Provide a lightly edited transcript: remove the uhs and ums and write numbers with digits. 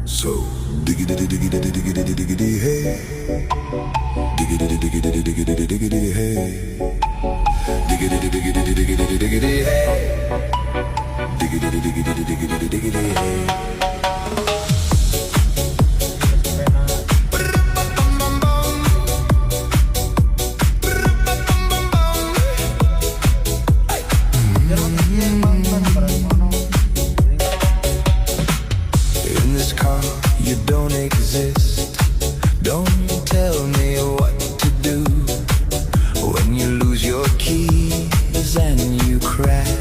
So diggity diggity diggity diggity hey, diggity diggity diggity diggity hey, diggity diggity diggity diggity hey, diggity diggity diggity diggity hey. In this car, you don't exist. Don't tell me what to do when you lose your keys and you crash.